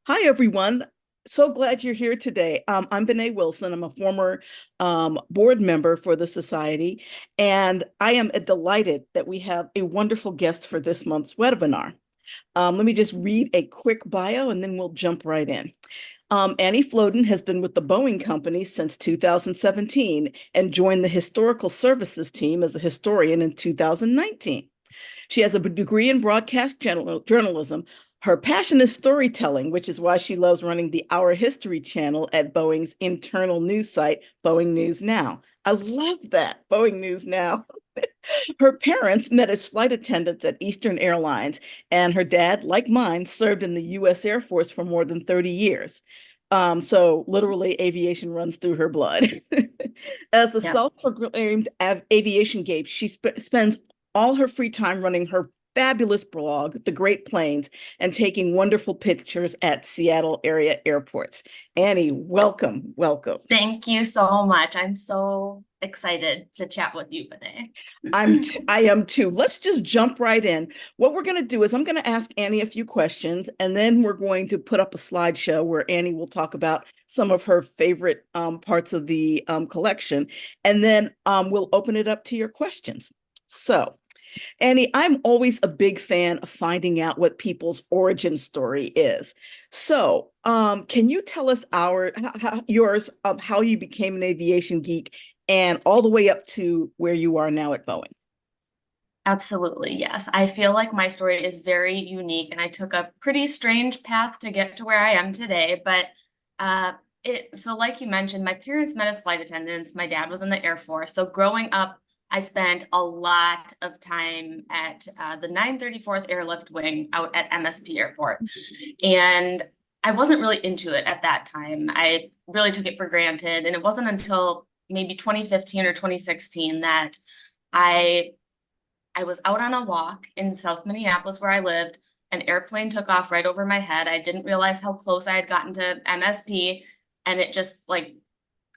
Hi, everyone. So glad you're here today. I'm Bené Wilson. I'm a former board member for the Society, and I am delighted that we have a wonderful guest for this month's webinar. Let me just read a quick bio and then we'll jump right in. Annie Flodin has been with the Boeing Company since 2017 and joined the Historical Services team as a historian in 2019. She has a degree in broadcast journalism. Her passion is storytelling, which is why she loves running the Our History channel at Boeing's internal news site, Boeing News Now. I love that, Boeing News Now. Her parents met as flight attendants at Eastern Airlines, and her dad, like mine, served in the U.S. Air Force for more than 30 years. So literally aviation runs through her blood. As the Yep. self-proclaimed aviation geek, she spends all her free time running her fabulous blog, The Great Plains, and taking wonderful pictures at Seattle area airports. Annie, welcome, welcome. Thank you so much. I'm so excited to chat with you today. I am too. Let's just jump right in. What we're going to do is I'm going to ask Annie a few questions, and then we're going to put up a slideshow where Annie will talk about some of her favorite parts of the collection, and then we'll open it up to your questions. So, Annie, I'm always a big fan of finding out what people's origin story is. So, can you tell us yours, how you became an aviation geek and all the way up to where you are now at Boeing? Absolutely, yes. I feel like my story is very unique, and I took a pretty strange path to get to where I am today. But uh, so like you mentioned, my parents met as flight attendants. My dad was in the Air Force. So growing up, I spent a lot of time at the 934th Airlift Wing out at MSP Airport. And I wasn't really into it at that time. I really took it for granted. And it wasn't until maybe 2015 or 2016 that I I was out on a walk in South Minneapolis where I lived. An airplane took off right over my head. I didn't realize how close I had gotten to MSP, and it just like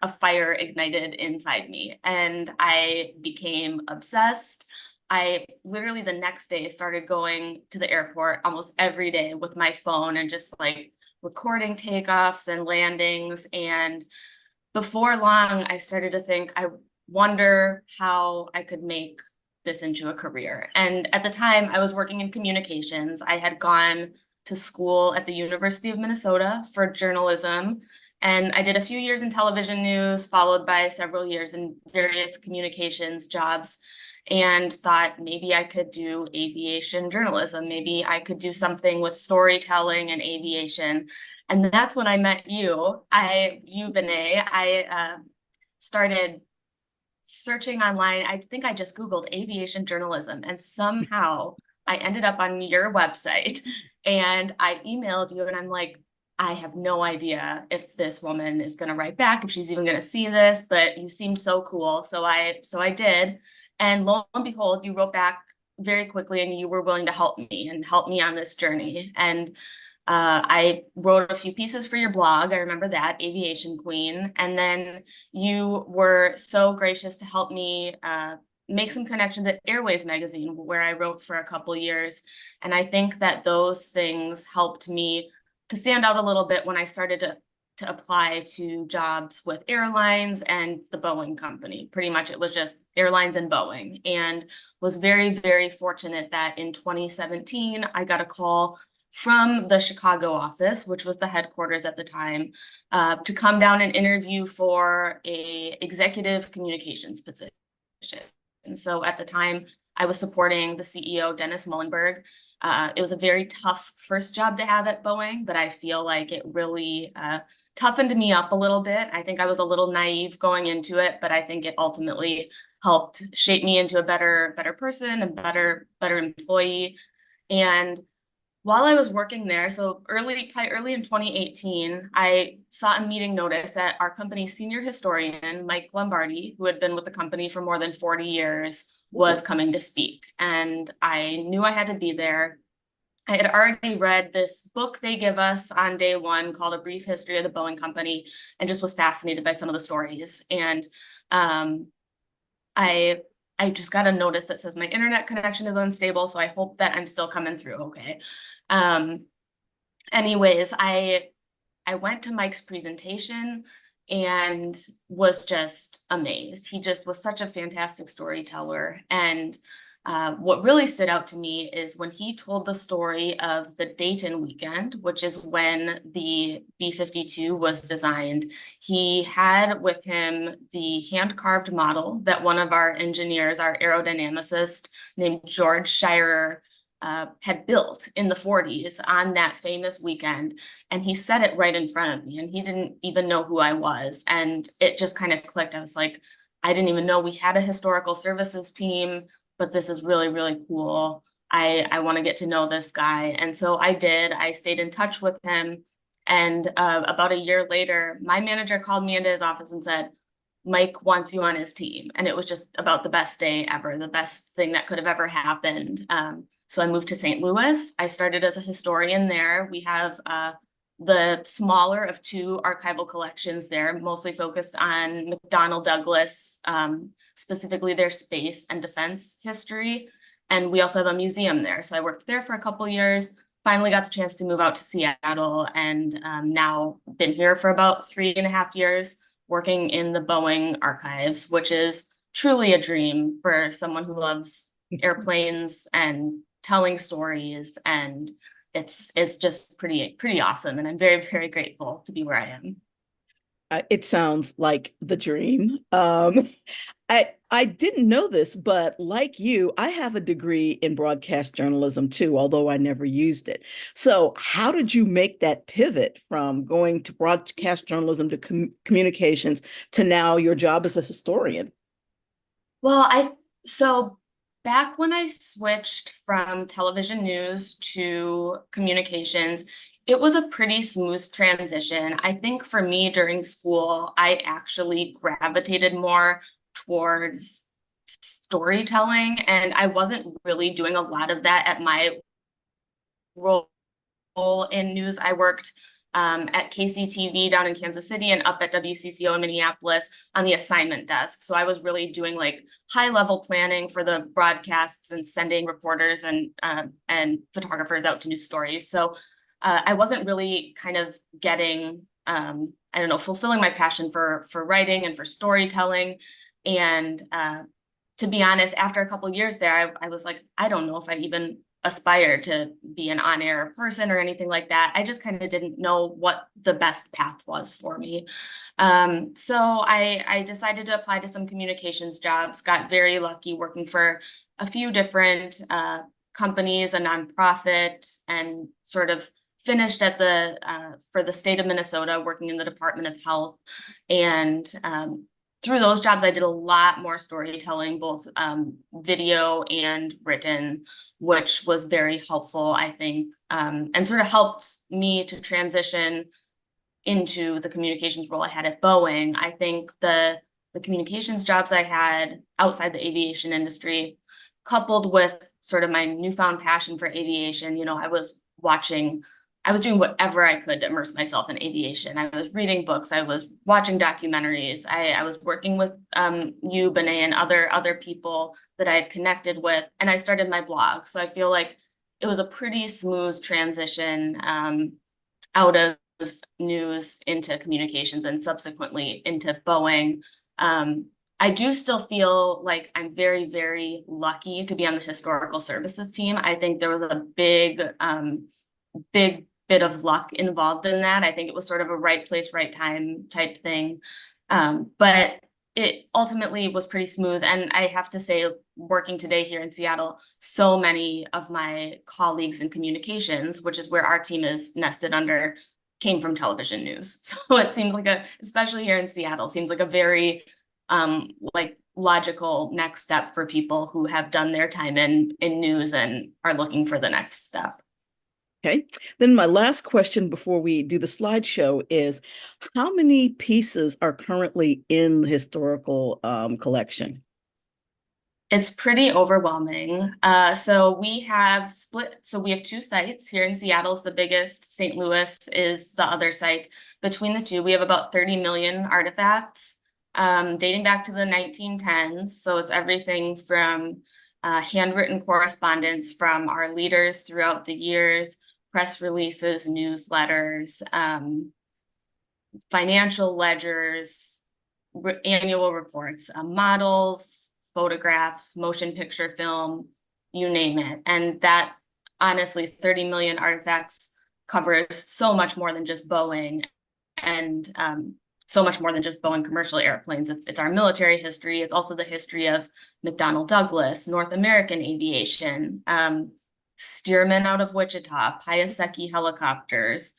a fire ignited inside me, and I became obsessed. I literally the next day started going to the airport almost every day with my phone and just like recording takeoffs and landings. And before long, I started to think, I wonder how I could make this into a career. And at the time, I was working in communications. I had gone to school at the University of Minnesota for journalism. And I did a few years in television news, followed by several years in various communications jobs, and thought maybe I could do aviation journalism. Maybe I could do something with storytelling and aviation. And that's when I met you. You, Bené. I started searching online. I think I just Googled aviation journalism, and somehow I ended up on your website. And I emailed you, and I'm like, I have no idea if this woman is going to write back, if she's even going to see this, but you seem so cool. So I did. And lo and behold, you wrote back very quickly, and you were willing to help me and help me on this journey. And I wrote a few pieces for your blog. I remember that, Aviation Queen. And then you were so gracious to help me make some connections at Airways magazine, where I wrote for a couple years. And I think that those things helped me to stand out a little bit when I started to apply to jobs with airlines and the Boeing company. Pretty much it was just airlines and Boeing, and was very, very fortunate that in 2017, I got a call from the Chicago office, which was the headquarters at the time, to come down and interview for a executive communications position. And so at the time, I was supporting the CEO, Dennis Muhlenberg. It was a very tough first job to have at Boeing, but I feel like it really toughened me up a little bit. I think I was a little naive going into it, but I think it ultimately helped shape me into a better person, a better employee. And while I was working there, so probably early in 2018, I saw a meeting notice that our company's senior historian, Mike Lombardi, who had been with the company for more than 40 years, was coming to speak. And I knew I had to be there. I had already read this book they give us on day one called A Brief History of the Boeing Company, and just was fascinated by some of the stories. And um, I I just got a notice that says my internet connection is unstable, so I hope that I'm still coming through okay. Um, Anyways, I went to Mike's presentation and was just amazed. He just was such a fantastic storyteller. And what really stood out to me is when he told the story of the Dayton weekend, which is when the B-52 was designed. He had with him the hand-carved model that one of our engineers, our aerodynamicist named George Shirer, had built in the 40s on that famous weekend. And he said it right in front of me, and he didn't even know who I was. And it just kind of clicked. I was like, I didn't even know we had a historical services team, but this is really, really cool. I want to get to know this guy. And so I did. I stayed in touch with him. And about a year later, my manager called me into his office and said, Mike wants you on his team. And it was just about the best day ever, the best thing that could have ever happened. So I moved to St. Louis. I started as a historian there. We have the smaller of two archival collections there, mostly focused on McDonnell Douglas, specifically their space and defense history. And we also have a museum there. So I worked there for a couple years, finally got the chance to move out to Seattle, and now been here for about 3.5 years working in the Boeing archives, which is truly a dream for someone who loves airplanes and telling stories, and it's just pretty awesome, and I'm very, very grateful to be where I am. It sounds like the dream. I didn't know this, but like you, I have a degree in broadcast journalism too, although I never used it. So, how did you make that pivot from going to broadcast journalism to communications to now your job as a historian? Well, I so back when I switched from television news to communications, it was a pretty smooth transition. I think for me during school, I actually gravitated more towards storytelling, and I wasn't really doing a lot of that at my role in news. I worked at KCTV down in Kansas City and up at WCCO in Minneapolis on the assignment desk. So I was really doing like high level planning for the broadcasts and sending reporters and photographers out to news stories. So I wasn't really kind of getting I don't know, fulfilling my passion for writing and for storytelling. And to be honest, after a couple years there, I was like, I don't know if I even aspire to be an on-air person or anything like that. I just kind of didn't know what the best path was for me. So I decided to apply to some communications jobs, got very lucky working for a few different companies, a nonprofit, and sort of finished at the for the state of Minnesota working in the Department of Health. And through those jobs, I did a lot more storytelling, both video and written, which was very helpful, I think, and sort of helped me to transition into the communications role I had at Boeing. I think the communications jobs I had outside the aviation industry, coupled with sort of my newfound passion for aviation, I was doing whatever I could to immerse myself in aviation. I was reading books, I was watching documentaries, I was working with you, Benet, and other people that I had connected with, and I started my blog. So I feel like it was a pretty smooth transition out of news into communications and subsequently into Boeing. I do still feel like I'm very, very lucky to be on the historical services team. I think there was a big bit of luck involved in that. I think it was sort of a right place, right time type thing. But it ultimately was pretty smooth. And I have to say, working today here in Seattle, so many of my colleagues in communications, which is where our team is nested under, came from television news. So it seems like especially here in Seattle, seems like a very like logical next step for people who have done their time in news and are looking for the next step. Okay. Then my last question before we do the slideshow is, how many pieces are currently in the historical collection? It's pretty overwhelming. So we have split, so we have two sites here in Seattle is the biggest, St. Louis is the other site. Between the two, we have about 30 million artifacts dating back to the 1910s. So it's everything from handwritten correspondence from our leaders throughout the years, press releases, newsletters, financial ledgers, annual reports, models, photographs, motion picture film, you name it. And that honestly, 30 million artifacts covers so much more than just Boeing and so much more than just Boeing commercial airplanes. It's our military history. It's also the history of McDonnell Douglas, North American aviation, Stearman out of Wichita, Piasecki helicopters,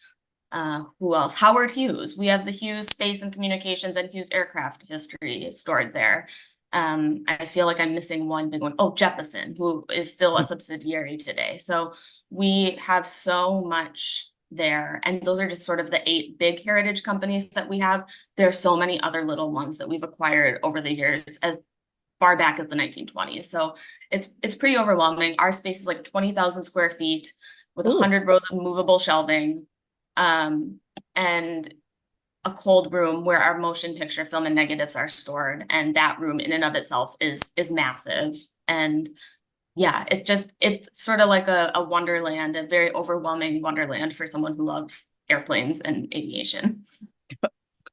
who else? Howard Hughes. We have the Hughes Space and Communications and Hughes Aircraft history stored there. I feel like I'm missing one big one. Oh, Jeppesen, who is still a subsidiary today. So we have so much there. And those are just sort of the 8 big heritage companies that we have. There are so many other little ones that we've acquired over the years as far back as the 1920s. So it's pretty overwhelming. Our space is like 20,000 square feet with Oh, 100 rows of movable shelving, and a cold room where our motion picture film and negatives are stored. And that room in and of itself is massive. And yeah, it's sort of like a wonderland, a very overwhelming wonderland for someone who loves airplanes and aviation.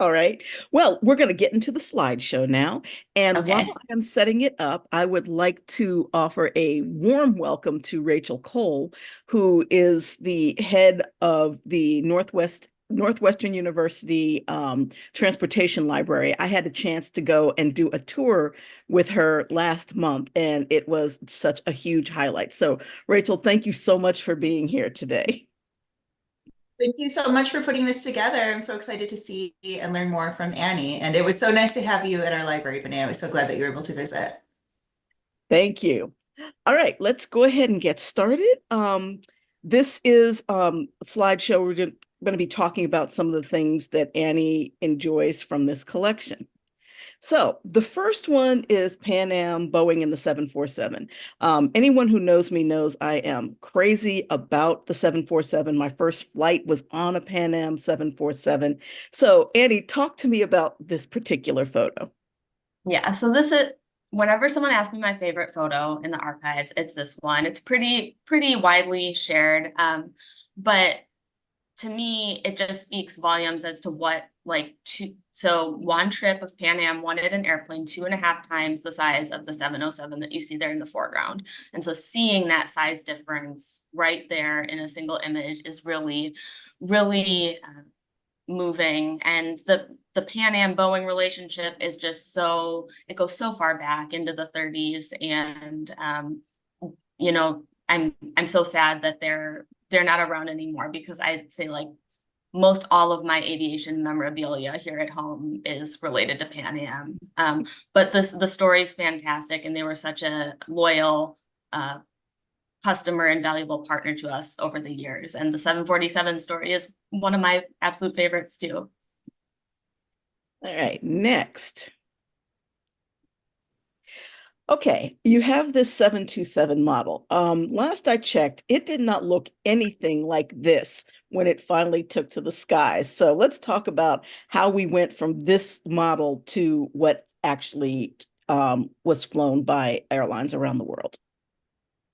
all right. Well, we're going to get into the slideshow now. And while Okay. I'm setting it up, I would like to offer a warm welcome to Rachel Cole, who is the head of the Northwestern University Transportation Library. I had a chance to go and do a tour with her last month, and it was such a huge highlight. So, Rachel, thank you so much for being here today. Thank you so much for putting this together. I'm so excited to see and learn more from Annie. And it was so nice to have you at our library, Benay. I was so glad that you were able to visit. Thank you. All right, let's go ahead and get started. This is a slideshow. We're going to be talking about some of the things that Annie enjoys from this collection. So the first one is Pan Am, Boeing, and the 747. Anyone who knows me knows I am crazy about the 747. My first flight was on a Pan Am 747. So Annie, talk to me about this particular photo. Yeah, so this is whenever someone asks me my favorite photo in the archives, it's this one. It's pretty widely shared. But to me, it just speaks volumes as to what so one trip of Pan Am wanted an airplane 2.5 times the size of the 707 that you see there in the foreground. And so seeing that size difference right there in a single image is really moving. And the Pan Am Boeing relationship is just it goes so far back into the 30s. And you know, I'm so sad that they're not around anymore, because I'd say like most all of my aviation memorabilia here at home is related to Pan Am. But the story is fantastic, and they were such a loyal customer and valuable partner to us over the years. And the 747 story is one of my absolute favorites too. All right, next. Okay, you have this 727 model. Last I checked, it did not look anything like this when it finally took to the skies. So let's talk about how we went from this model to what actually was flown by airlines around the world.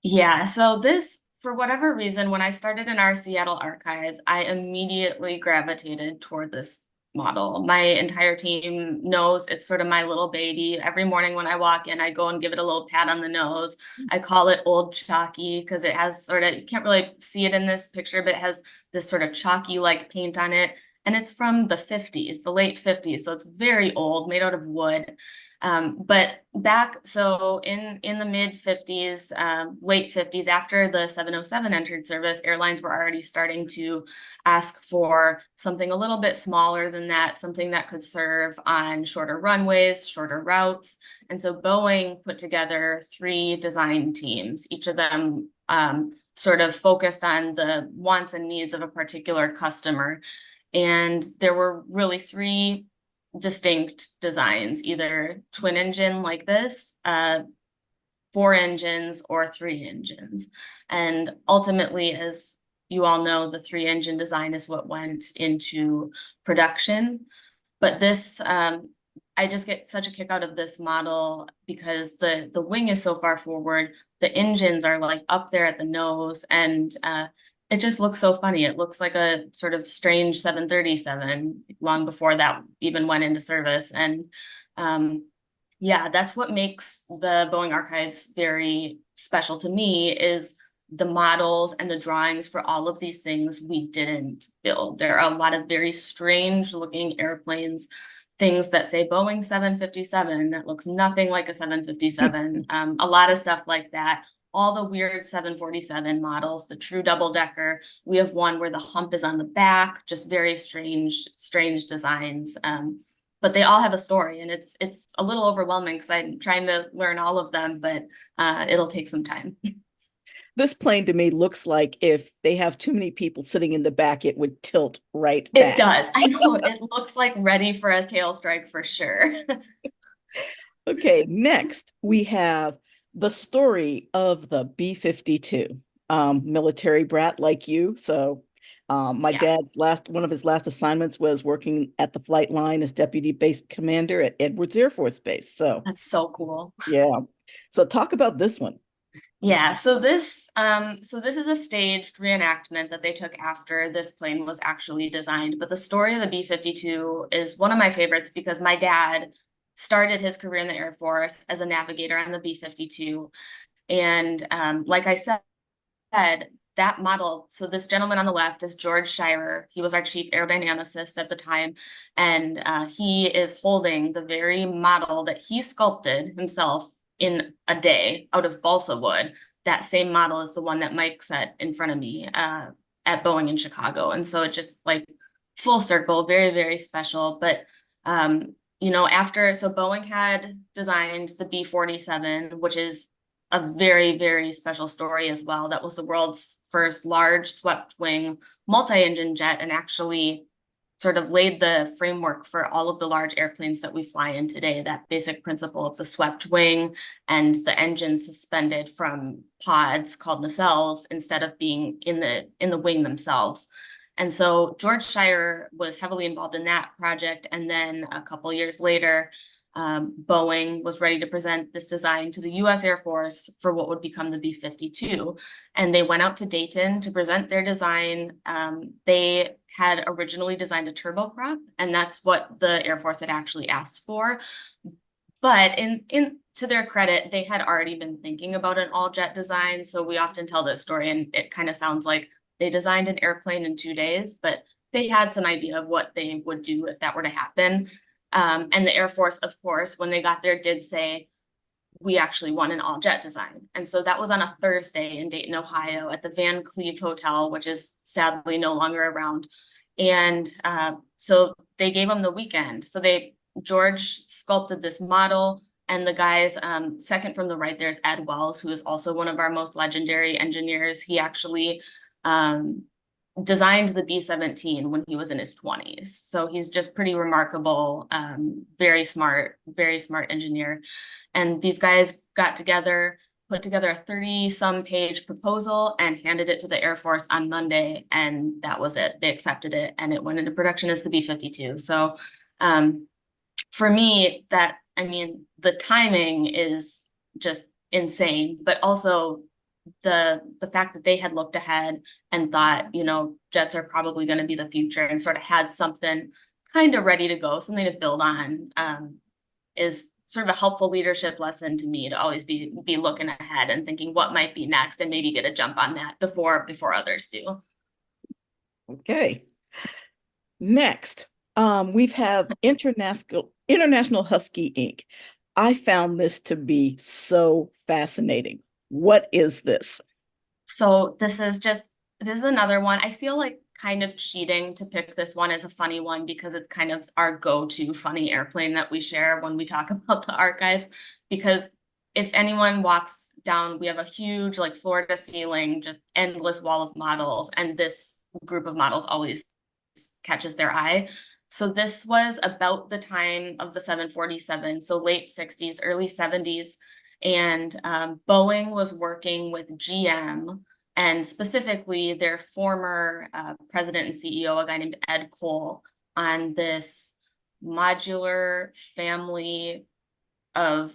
Yeah, so this, for whatever reason, when I started in our Seattle archives, I immediately gravitated toward this model. My entire team knows it's sort of my little baby. Every morning when I walk in, I go and give it a little pat on the nose. I call it Old Chalky because it has sort of, you can't really see it in this picture, but it has this sort of chalky-like paint on it. And it's from the 50s, the late 50s. So it's very old, made out of wood. But back, so in the mid 50s, late 50s, after the 707 entered service, airlines were already starting to ask for something a little bit smaller than that, something that could serve on shorter runways, shorter routes. And so Boeing put together 3 design teams, each of them sort of focused on the wants and needs of a particular customer. And there were really 3 distinct designs, either twin engine like this, 4 engines, or 3 engines. And ultimately, as you all know, the 3 engine design is what went into production. But this, I just get such a kick out of this model because the wing is so far forward, the engines are like up there at the nose, and it just looks so funny. It looks like a sort of strange 737 long before that even went into service. And yeah, that's what makes the Boeing archives very special to me is the models and the drawings for all of these things we didn't build. There are a lot of very strange looking airplanes, things that say Boeing 757 that looks nothing like a 757, a lot of stuff like that. All the weird 747 models, the true double decker. We have one where the hump is on the back, just very strange designs. But they all have a story, and it's a little overwhelming because I'm trying to learn all of them, but it'll take some time. This plane to me looks like if they have too many people sitting in the back, it would tilt right It back. does. I know it looks like ready for a tail strike for sure. Okay, next we have the story of the B-52, military brat like you. So my Yeah, dad's one of his last assignments was working at the flight line as deputy base commander at Edwards Air Force Base. So that's so cool. yeah. So talk about this one. Yeah, so this is a staged reenactment that they took after this plane was actually designed. But the story of the B-52 is one of my favorites because my dad started his career in the Air Force as a navigator on the B-52. And like I said, that model, so this gentleman on the left is George Schreier. He was our chief aerodynamicist at the time. And he is holding the very model that he sculpted himself in a day out of balsa wood. That same model is the one that Mike set in front of me at Boeing in Chicago. And so it just like full circle, very special. But so Boeing had designed the B-47, which is a very special story as well. That was the world's first large swept wing multi-engine jet, and actually sort of laid the framework for all of the large airplanes that we fly in today. That basic principle of the swept wing and the engine suspended from pods called nacelles instead of being in the wing themselves. And so George Schreier was heavily involved in that project. And then a couple years later, Boeing was ready to present this design to the US Air Force for what would become the B-52. And they went out to Dayton to present their design. They had originally designed a turboprop, and that's what the Air Force had actually asked for. But in to their credit, they had already been thinking about an all-jet design. So we often tell this story, and it kind of sounds like they designed an airplane in 2 days, but they had some idea of what they would do if that were to happen. And the Air Force, of course, when they got there, did say, we actually want an all-jet design. And so that was on a Thursday in Dayton, Ohio, at the Van Cleve Hotel, which is sadly no longer around. And so they gave them the weekend. So George sculpted this model, and the guys, second from the right, there's Ed Wells, who is also one of our most legendary engineers. He actually designed the B-17 when he was in his 20s. So he's just pretty remarkable, very smart engineer. And these guys got together, put together a 30-some page proposal and handed it to the Air Force on Monday. And that was it. They accepted it, and it went into production as the B-52. So for me, the timing is just insane, but also the fact that they had looked ahead and thought, jets are probably going to be the future, and sort of had something kind of ready to go, something to build on, is sort of a helpful leadership lesson to me, to always be looking ahead and thinking what might be next, and maybe get a jump on that before others do. Okay. Next, we've have International Husky Inc. I found this to be so fascinating. What is this? So this is another one. I feel like kind of cheating to pick this one as a funny one because it's kind of our go-to funny airplane that we share when we talk about the archives. Because if anyone walks down, we have a huge, like, floor to ceiling, just endless wall of models, and this group of models always catches their eye. So this was about the time of the 747, so late 60s, early 70s. And Boeing was working with GM, and specifically their former president and CEO, a guy named Ed Cole, on this modular family of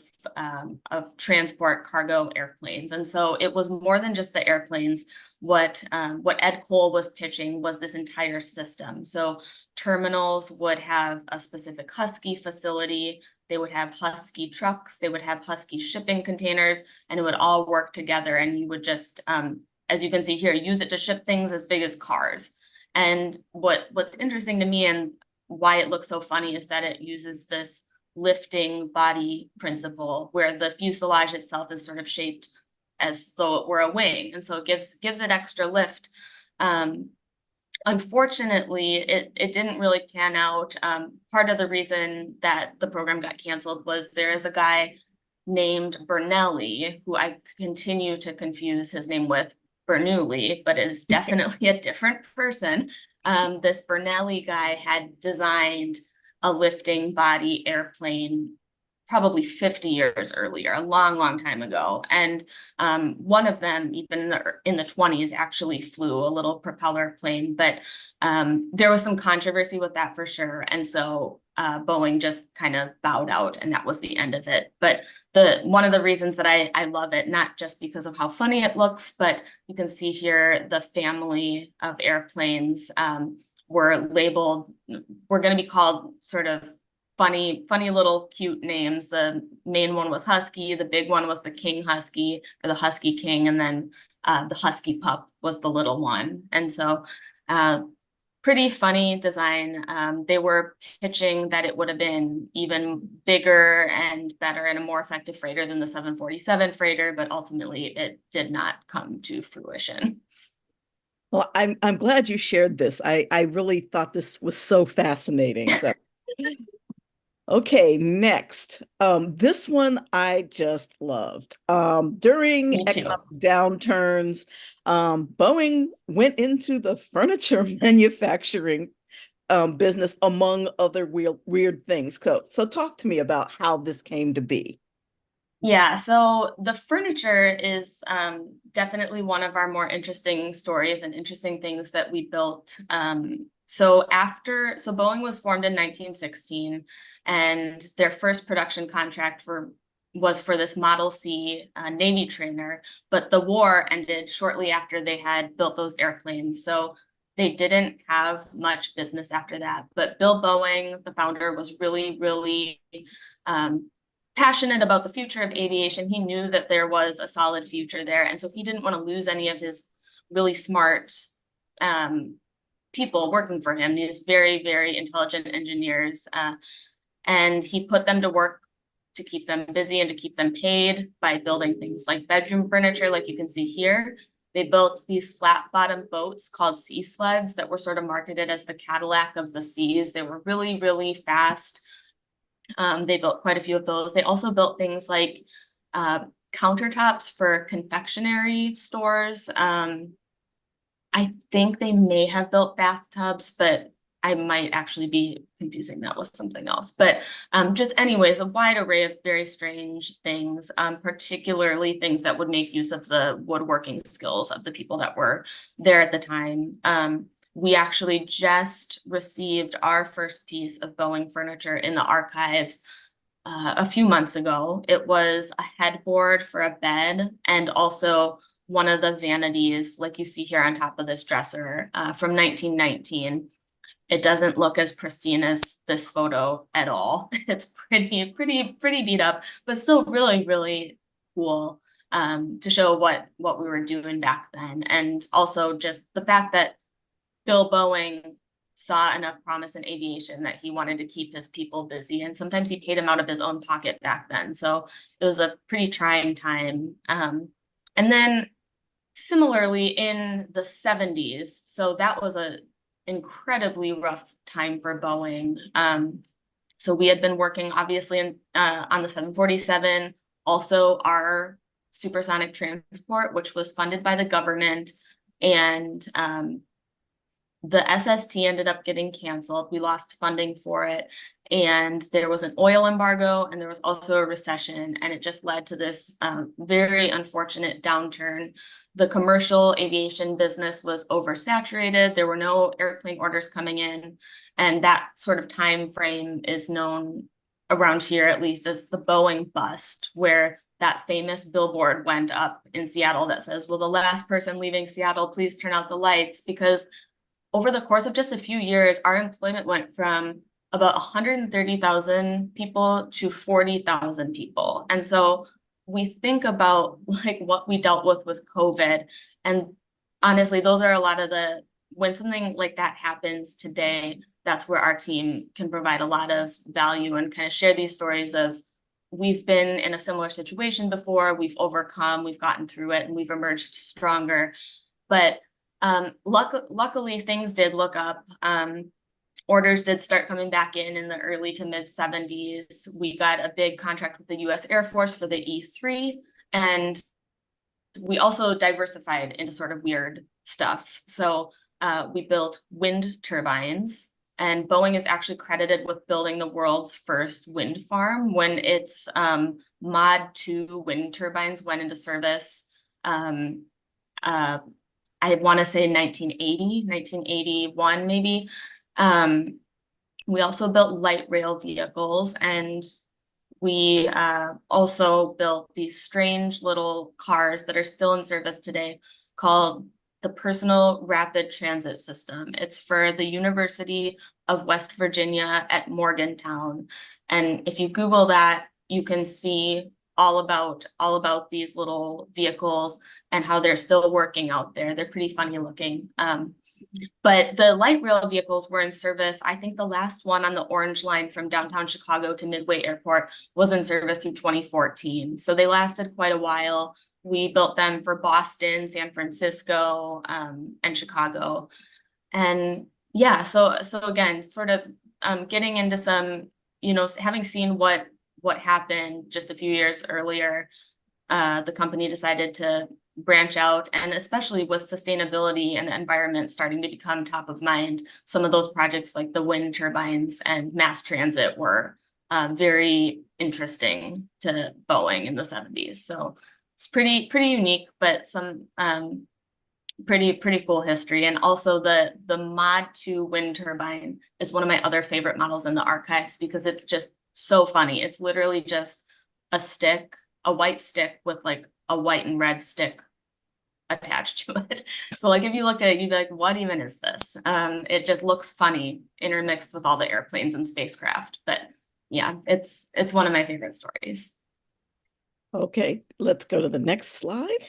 transport cargo airplanes. And so it was more than just the airplanes. What Ed Cole was pitching was this entire system. So terminals would have a specific Husky facility. They would have Husky trucks. They would have Husky shipping containers, and it would all work together. And you would just, as you can see here, use it to ship things as big as cars. And what's interesting to me and why it looks so funny is that it uses this lifting body principle where the fuselage itself is sort of shaped as though it were a wing, and so it gives it extra lift. Unfortunately, it didn't really pan out. Part of the reason that the program got canceled was there is a guy named Bernoulli, who I continue to confuse his name with Bernoulli, but is definitely a different person. This Bernoulli guy had designed a lifting body airplane probably 50 years earlier, a long time ago. And one of them, even in the 20s, actually flew a little propeller plane, but there was some controversy with that for sure. And so Boeing just kind of bowed out, and that was the end of it. But one of the reasons that I love it, not just because of how funny it looks, but you can see here the family of airplanes were labeled, were going to be called sort of funny little cute names. The main one was Husky, the big one was the King Husky, or the Husky King, and then the Husky Pup was the little one. And so pretty funny design. They were pitching that it would have been even bigger and better and a more effective freighter than the 747 freighter, but ultimately it did not come to fruition. Well, I'm glad you shared this. I really thought this was so fascinating. So okay, next. This one I just loved. During Me too. economic downturns, Boeing went into the furniture manufacturing business, among other weird things. So talk to me about how this came to be. Yeah, so the furniture is definitely one of our more interesting stories and interesting things that we built. So Boeing was formed in 1916, and their first production contract was for this Model C Navy trainer, but the war ended shortly after they had built those airplanes. So they didn't have much business after that. But Bill Boeing, the founder, was really passionate about the future of aviation. He knew that there was a solid future there, and so he didn't want to lose any of his really smart people working for him, these very intelligent engineers, and he put them to work to keep them busy and to keep them paid by building things like bedroom furniture, like you can see here. They built these flat bottom boats called sea sleds that were sort of marketed as the Cadillac of the seas. They were really fast. They built quite a few of those. They also built things like countertops for confectionery stores. I think they may have built bathtubs, but I might actually be confusing that with something else. But just anyways, a wide array of very strange things, particularly things that would make use of the woodworking skills of the people that were there at the time. We actually just received our first piece of Boeing furniture in the archives a few months ago. It was a headboard for a bed, and also one of the vanities, like you see here on top of this dresser, from 1919. It doesn't look as pristine as this photo at all. It's pretty beat up, but still really cool to show what we were doing back then. And also just the fact that Bill Boeing saw enough promise in aviation that he wanted to keep his people busy, and sometimes he paid them out of his own pocket back then. So it was a pretty trying time. And then similarly in the 70s, so that was a incredibly rough time for Boeing. So we had been working obviously on the 747, also our supersonic transport, which was funded by the government, and the SST ended up getting canceled. We lost funding for it, and there was an oil embargo, and there was also a recession, and it just led to this very unfortunate downturn. The commercial aviation business was oversaturated. There were no airplane orders coming in, and that sort of time frame is known around here at least is the Boeing bust, where that famous billboard went up in Seattle that says, "Will the last person leaving Seattle please turn out the lights?" Because over the course of just a few years, our employment went from about 130,000 people to 40,000 people. And so we think about like what we dealt with COVID. And honestly, those are a lot of when something like that happens today, that's where our team can provide a lot of value and kind of share these stories of we've been in a similar situation before, we've overcome, we've gotten through it, and we've emerged stronger. But luckily, things did look up. Orders did start coming back in the early to mid 70s. We got a big contract with the US Air Force for the E3, and we also diversified into sort of weird stuff. So we built wind turbines, and Boeing is actually credited with building the world's first wind farm when its Mod 2 wind turbines went into service. Uh, I want to say 1980, 1981, maybe. We also built light rail vehicles, and we also built these strange little cars that are still in service today called the Personal Rapid Transit System. It's for the University of West Virginia at Morgantown. And if you Google that, you can see all about these little vehicles and how they're still working out there. They're pretty funny looking. But the light rail vehicles were in service. I think the last one on the Orange Line from downtown Chicago to Midway Airport was in service through 2014. So they lasted quite a while. We built them for Boston, San Francisco, and Chicago. And yeah, so again, sort of getting into some, having seen what happened just a few years earlier, the company decided to branch out, and especially with sustainability and the environment starting to become top of mind, some of those projects like the wind turbines and mass transit were very interesting to Boeing in the 70s. So it's pretty unique, but some pretty cool history. And also the Mod 2 wind turbine is one of my other favorite models in the archives because it's just so funny. It's literally just a stick, a white stick with like a white and red stick attached to it. So like if you looked at it, you'd be like, what even is this? It just looks funny intermixed with all the airplanes and spacecraft. But yeah, it's one of my favorite stories. Okay, let's go to the next slide.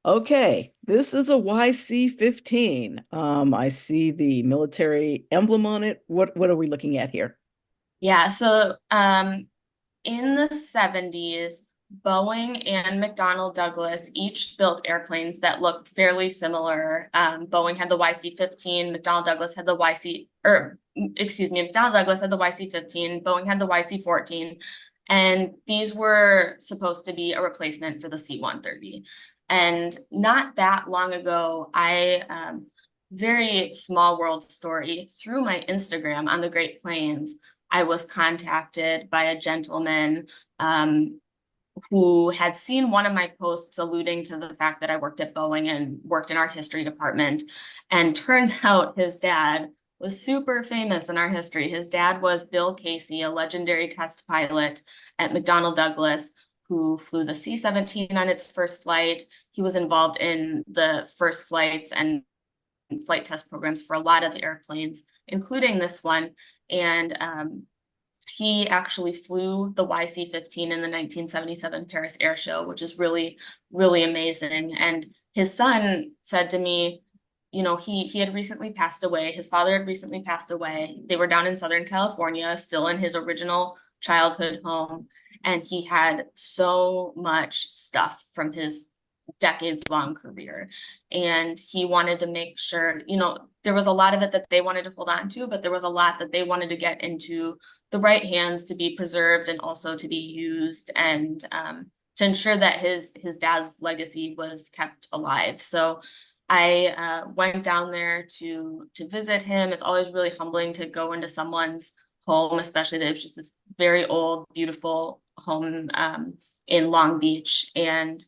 Okay, this is a YC-15. I see the military emblem on it. What are we looking at here? Yeah, so in the 70s, Boeing and McDonnell Douglas each built airplanes that looked fairly similar. Boeing had the YC-15, McDonnell Douglas had the McDonnell Douglas had the YC-15, Boeing had the YC-14, and these were supposed to be a replacement for the C-130. And not that long ago, very small world story, through my Instagram on the Great Plains, I was contacted by a gentleman who had seen one of my posts alluding to the fact that I worked at Boeing and worked in our history department. And turns out his dad was super famous in our history. His dad was Bill Casey, a legendary test pilot at McDonnell Douglas, who flew the C-17 on its first flight. He was involved in the first flights and flight test programs for a lot of airplanes, including this one. And he actually flew the YC-15 in the 1977 Paris Air Show, which is really, really amazing. And his son said to me, he had recently passed away. His father had recently passed away. They were down in Southern California, still in his original childhood home. And he had so much stuff from his decades-long career. And he wanted to make sure, there was a lot of it that they wanted to hold on to, but there was a lot that they wanted to get into the right hands to be preserved and also to be used, and to ensure that his dad's legacy was kept alive. So I went down there to visit him. It's always really humbling to go into someone's home, especially that it's just this very old, beautiful home in Long Beach. And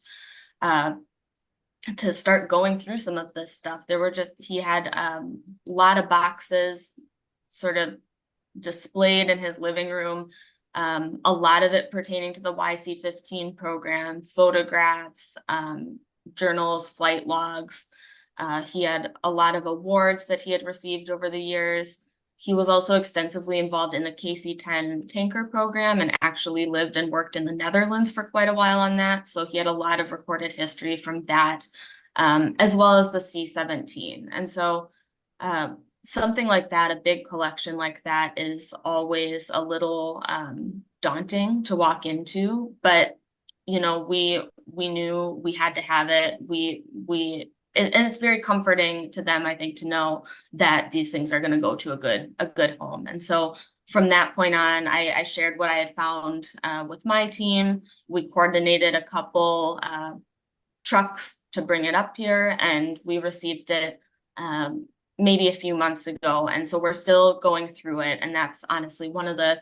to start going through some of this stuff, he had a lot of boxes sort of displayed in his living room. A lot of it pertaining to the YC-15 program, photographs, journals, flight logs. He had a lot of awards that he had received over the years. He was also extensively involved in the KC-10 tanker program and actually lived and worked in the Netherlands for quite a while on that. So he had a lot of recorded history from that, as well as the C-17. And so something like that, a big collection like that, is always a little daunting to walk into. But you know, we knew we had to have it. And it's very comforting to them, I think, to know that these things are going to go to a good home. And so from that point on, I shared what I had found with my team. We coordinated a couple trucks to bring it up here, and we received it maybe a few months ago. And so we're still going through it. And that's honestly one of the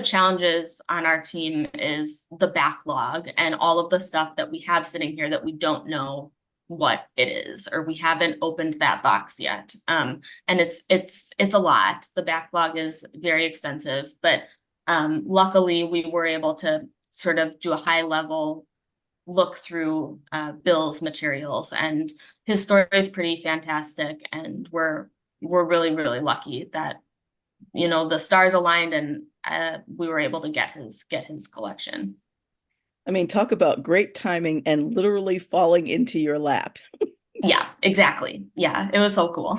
challenges on our team is the backlog and all of the stuff that we have sitting here that we don't know what it is, or we haven't opened that box yet. And it's a lot. The backlog is very extensive, but luckily we were able to sort of do a high level look through Bill's materials, and his story is pretty fantastic. And we're really, really lucky that, you know, the stars aligned and we were able to get his collection. I mean, talk about great timing and literally falling into your lap. Yeah, exactly. Yeah, it was so cool.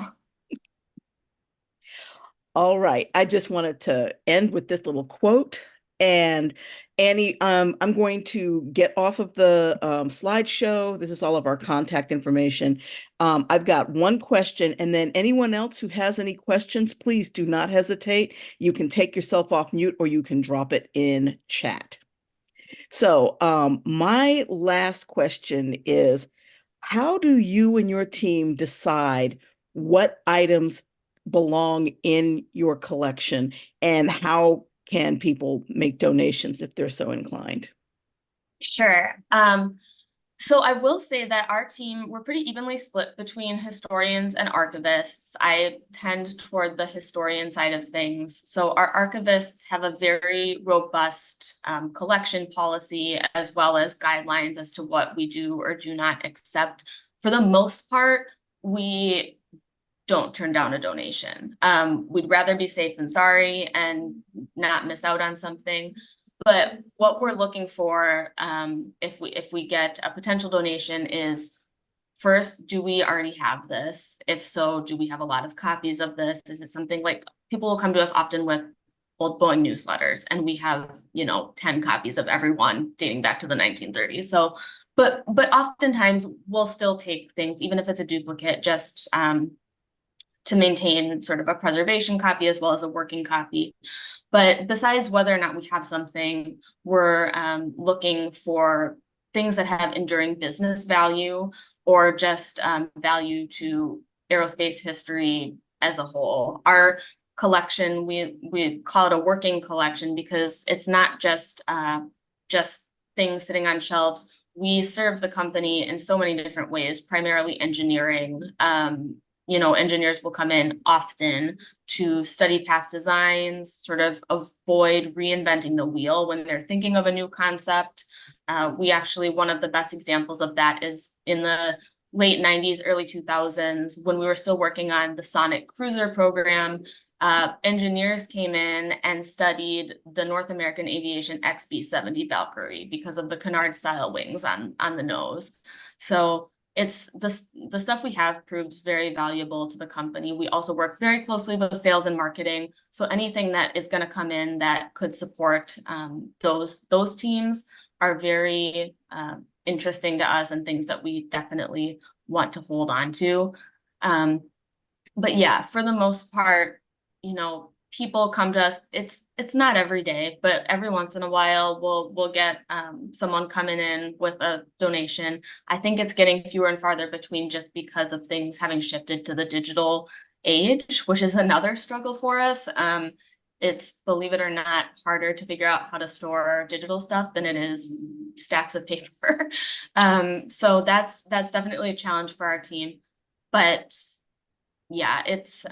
All right. I just wanted to end with this little quote. And Annie, I'm going to get off of the slideshow. This is all of our contact information. I've got one question, and then anyone else who has any questions, please do not hesitate. You can take yourself off mute or you can drop it in chat. So my last question is, how do you and your team decide what items belong in your collection, and how can people make donations if they're so inclined? Sure. So I will say that our team, we're pretty evenly split between historians and archivists. I tend toward the historian side of things. So our archivists have a very robust collection policy, as well as guidelines as to what we do or do not accept. For the most part, we don't turn down a donation. We'd rather be safe than sorry and not miss out on something. But what we're looking for, if we get a potential donation, is first, do we already have this? If so, do we have a lot of copies of this? Is it something like people will come to us often with old Boeing newsletters, and we have, you know, 10 copies of every one dating back to the 1930s. So, but oftentimes we'll still take things, even if it's a duplicate, just to maintain sort of a preservation copy as well as a working copy. But besides whether or not we have something, we're looking for things that have enduring business value, or just value to aerospace history as a whole. Our collection, we call it a working collection because it's not just things sitting on shelves. We serve the company in so many different ways, primarily engineering. You know, engineers will come in often to study past designs, sort of avoid reinventing the wheel when they're thinking of a new concept. We actually, one of the best examples of that is in the late 90s, early 2000s, when we were still working on the Sonic Cruiser program. Engineers came in and studied the North American Aviation XB-70 Valkyrie because of the canard style wings on the nose. So it's the stuff we have proves very valuable to the company. We also work very closely with sales and marketing. So anything that is going to come in that could support those teams are very interesting to us, and things that we definitely want to hold on to. But yeah, for the most part, you know, people come to us. It's not every day, but every once in a while we'll get someone coming in with a donation. I think it's getting fewer and farther between, just because of things having shifted to the digital age, which is another struggle for us. It's, believe it or not, harder to figure out how to store digital stuff than it is stacks of paper. So that's definitely a challenge for our team. But yeah, it's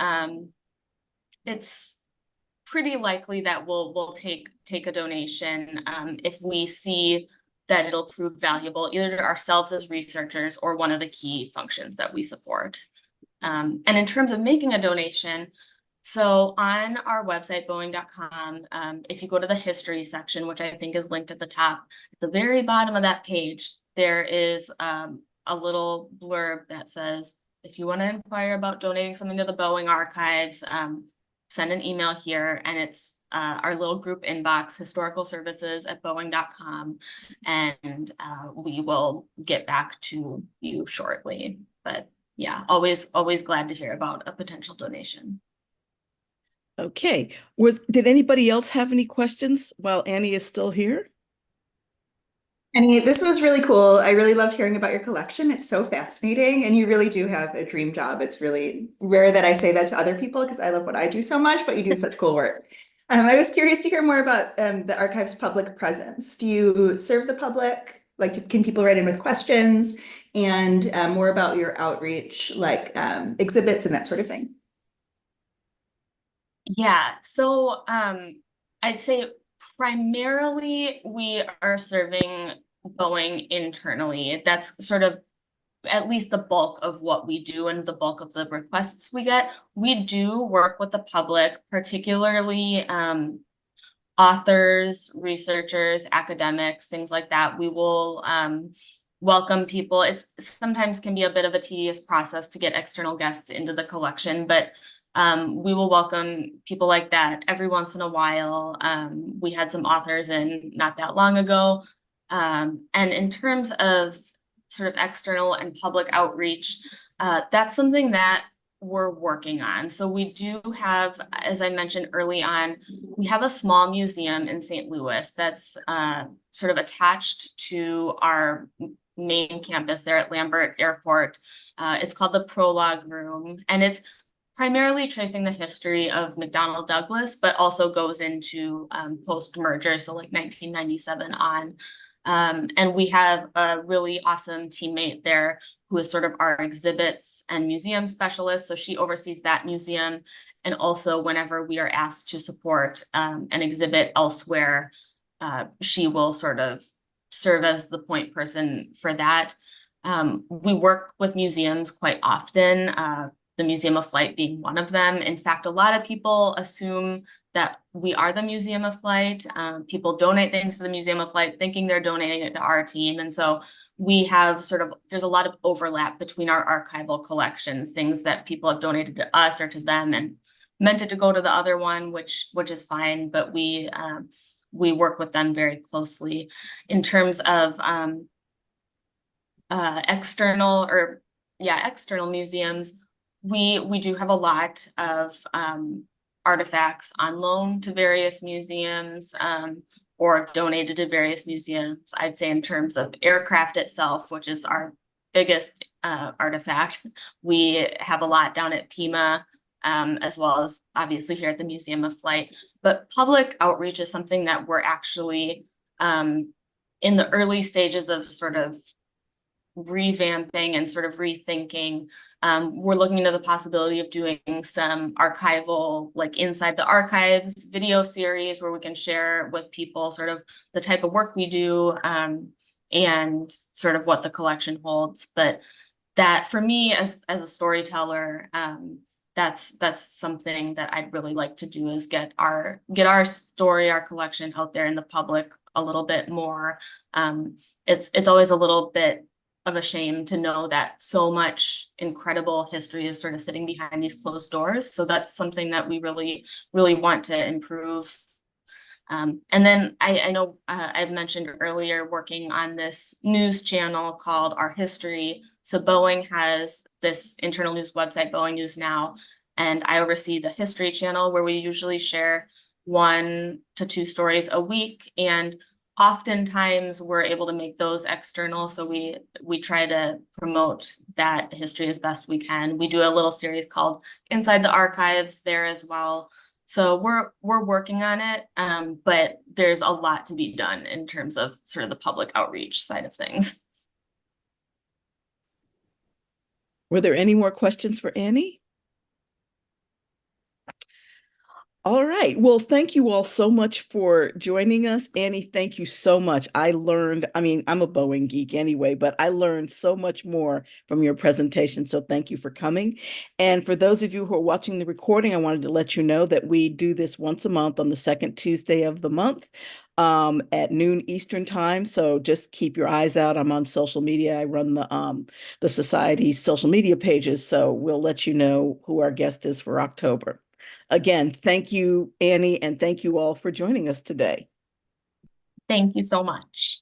pretty likely that we'll take a donation if we see that it'll prove valuable either to ourselves as researchers or one of the key functions that we support. And in terms of making a donation, so on our website, Boeing.com, if you go to the history section, which I think is linked at the top, at the very bottom of that page, there is a little blurb that says, if you want to inquire about donating something to the Boeing archives, send an email here, and it's our little group inbox, historicalservices@boeing.com, and we will get back to you shortly. But yeah, always glad to hear about a potential donation. Okay. Did anybody else have any questions while Annie is still here? Annie, this was really cool. I really loved hearing about your collection. It's so fascinating, and you really do have a dream job. It's really rare that I say that to other people because I love what I do so much, but you do such cool work. I was curious to hear more about the archive's public presence. Do you serve the public? Like, can people write in with questions? And more about your outreach, like exhibits and that sort of thing. Yeah, so I'd say primarily we are serving Boeing internally. That's sort of at least the bulk of what we do and the bulk of the requests we get. We do work with the public, particularly authors, researchers, academics, things like that. We will welcome people. It's sometimes can be a bit of a tedious process to get external guests into the collection, but we will welcome people like that every once in a while. We had some authors in not that long ago. And in terms of sort of external and public outreach, that's something that we're working on. So we do have, as I mentioned early on, we have a small museum in St. Louis that's sort of attached to our main campus there at Lambert Airport. It's called the Prologue Room, and it's primarily tracing the history of McDonnell Douglas, but also goes into post-merger, so like 1997 on. And we have a really awesome teammate there who is sort of our exhibits and museum specialist. So she oversees that museum. And also whenever we are asked to support an exhibit elsewhere, she will sort of serve as the point person for that. We work with museums quite often, the Museum of Flight being one of them. In fact, a lot of people assume that we are the Museum of Flight. People donate things to the Museum of Flight thinking they're donating it to our team. And so we have there's a lot of overlap between our archival collections, things that people have donated to us or to them and meant it to go to the other one, which is fine, but we work with them very closely. In terms of external museums, we do have a lot of artifacts on loan to various museums or donated to various museums. I'd say in terms of aircraft itself, which is our biggest artifact, we have a lot down at Pima, as well as obviously here at the Museum of Flight. But public outreach is something that we're actually in the early stages of sort of revamping and sort of rethinking. We're looking into the possibility of doing some archival, like inside the archives video series where we can share with people sort of the type of work we do and sort of what the collection holds. But that for me as a storyteller, that's something that I'd really like to do is get our story, our collection out there in the public a little bit more. It's always a little bit of a shame to know that so much incredible history is sort of sitting behind these closed doors. So that's something that we really, really want to improve. And then I know I've mentioned earlier working on this news channel called Our History. So Boeing has this internal news website, Boeing News Now, and I oversee the history channel where we usually share 1 to 2 stories a week. And oftentimes we're able to make those external. So we try to promote that history as best we can. We do a little series called Inside the Archives there as well. So we're working on it, but there's a lot to be done in terms of sort of the public outreach side of things. Were there any more questions for Annie? All right. Well, thank you all so much for joining us. Annie, thank you so much. I mean, I'm a Boeing geek anyway, but I learned so much more from your presentation. So thank you for coming. And for those of you who are watching the recording, I wanted to let you know that we do this once a month on the second Tuesday of the month. At noon Eastern time. So just keep your eyes out. I'm on social media. I run the society's social media pages. So we'll let you know who our guest is for October. Again, thank you, Annie, and thank you all for joining us today. Thank you so much.